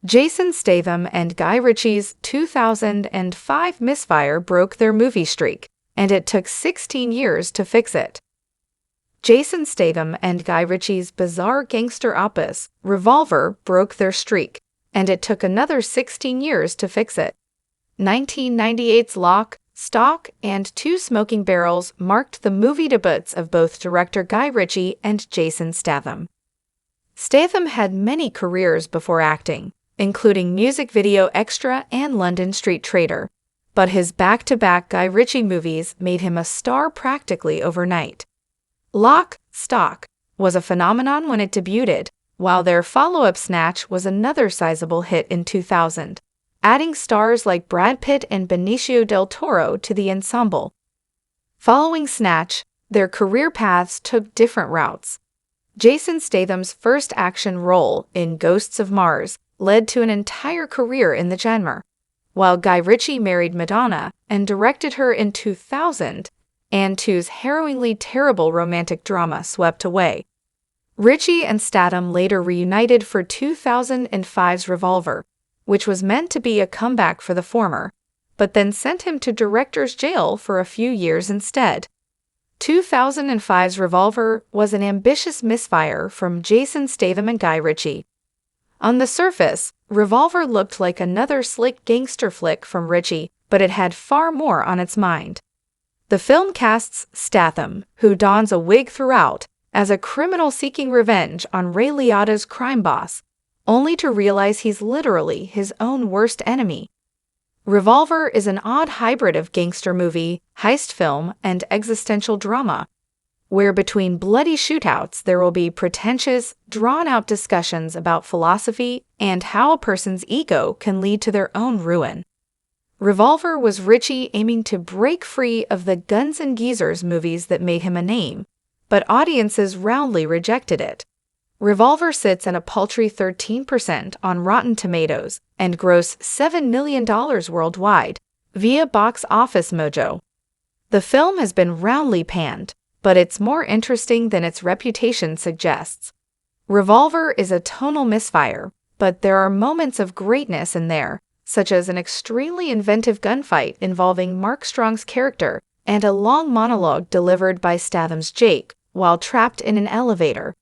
Jason Statham and Guy Ritchie's 2005 Misfire broke their movie streak, and it took 16 years to fix it. Jason Statham and Guy Ritchie's bizarre gangster opus, Revolver, broke their streak, and it took another 16 years to fix it. 1998's Lock, Stock, and Two Smoking Barrels marked the movie debuts of both director Guy Ritchie and Jason Statham. Statham had many careers before acting, including music video extra and London Street Trader, but his back-to-back Guy Ritchie movies made him a star practically overnight. Lock, Stock was a phenomenon when it debuted, while their follow-up Snatch was another sizable hit in 2000, adding stars like Brad Pitt and Benicio del Toro to the ensemble. Following Snatch, their career paths took different routes. Jason Statham's first action role in Ghosts of Mars led to an entire career in the genre, while Guy Ritchie married Madonna and directed her in 2000, and two's harrowingly terrible romantic drama Swept Away. Ritchie and Statham later reunited for 2005's Revolver, which was meant to be a comeback for the former, but then sent him to director's jail for a few years instead. 2005's Revolver was an ambitious misfire from Jason Statham and Guy Ritchie. On the surface, Revolver looked like another slick gangster flick from Ritchie, but it had far more on its mind. The film casts Statham, who dons a wig throughout, as a criminal seeking revenge on Ray Liotta's crime boss, only to realize he's literally his own worst enemy. Revolver is an odd hybrid of gangster movie, heist film, and existential drama, where between bloody shootouts there will be pretentious, drawn-out discussions about philosophy and how a person's ego can lead to their own ruin. Revolver was Ritchie aiming to break free of the Guns and Geezers movies that made him a name, but audiences roundly rejected it. Revolver sits at a paltry 13% on Rotten Tomatoes and grossed $7 million worldwide via Box Office Mojo. The film has been roundly panned, but it's more interesting than its reputation suggests. Revolver is a tonal misfire, but there are moments of greatness in there, such as an extremely inventive gunfight involving Mark Strong's character and a long monologue delivered by Statham's Jake while trapped in an elevator.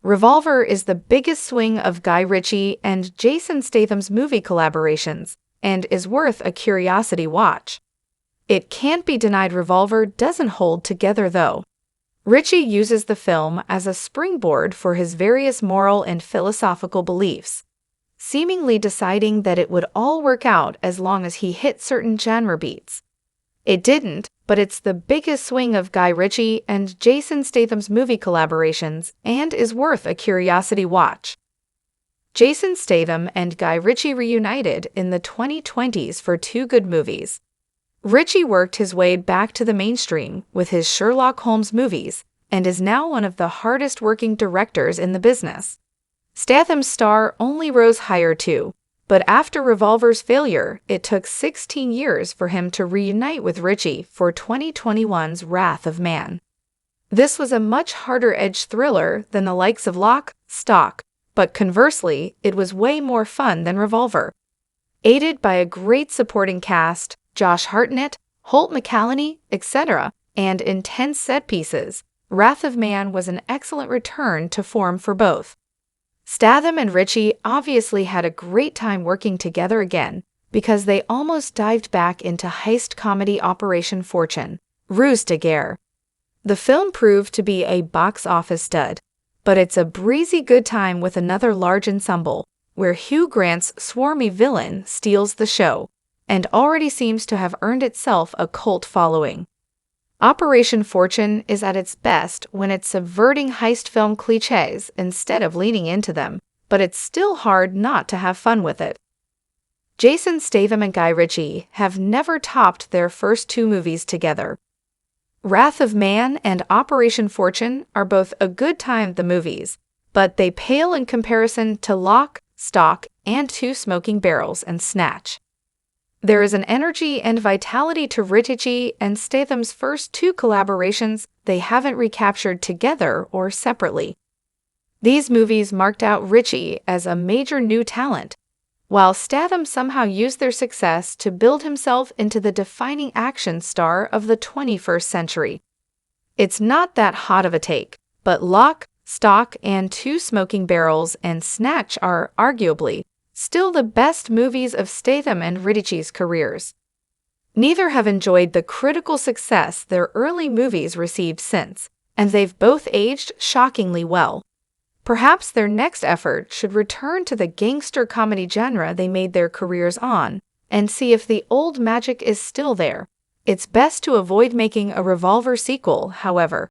Revolver is the biggest swing of Guy Ritchie and Jason Statham's movie collaborations, and is worth a curiosity watch. It can't be denied Revolver doesn't hold together though. Ritchie uses the film as a springboard for his various moral and philosophical beliefs, seemingly deciding that it would all work out as long as he hit certain genre beats. It didn't, but it's the biggest swing of Guy Ritchie and Jason Statham's movie collaborations and is worth a curiosity watch. Jason Statham and Guy Ritchie reunited in the 2020s for two good movies. Ritchie worked his way back to the mainstream with his Sherlock Holmes movies and is now one of the hardest-working directors in the business. Statham's star only rose higher too, but after Revolver's failure, it took 16 years for him to reunite with Ritchie for 2021's Wrath of Man. This was a much harder-edged thriller than the likes of Lock, Stock, but conversely, it was way more fun than Revolver. Aided by a great supporting cast, Josh Hartnett, Holt McCallany, etc., and intense set pieces, Wrath of Man was an excellent return to form for both. Statham and Ritchie obviously had a great time working together again because they almost dived back into heist comedy Operation Fortune, Ruse de Guerre. The film proved to be a box office stud, but it's a breezy good time with another large ensemble, where Hugh Grant's swarmy villain steals the show, and already seems to have earned itself a cult following. Operation Fortune is at its best when it's subverting heist film cliches instead of leaning into them, but it's still hard not to have fun with it. Jason Statham and Guy Ritchie have never topped their first two movies together. Wrath of Man and Operation Fortune are both a good time the movies, but they pale in comparison to Lock, Stock, and Two Smoking Barrels and Snatch. There is an energy and vitality to Ritchie and Statham's first two collaborations they haven't recaptured together or separately. These movies marked out Ritchie as a major new talent, while Statham somehow used their success to build himself into the defining action star of the 21st century. It's not that hot of a take, but Lock, Stock, and Two Smoking Barrels and Snatch are, arguably, still the best movies of Statham and Ritchie's careers. Neither have enjoyed the critical success their early movies received since, and they've both aged shockingly well. Perhaps their next effort should return to the gangster comedy genre they made their careers on, and see if the old magic is still there. It's best to avoid making a Revolver sequel, however.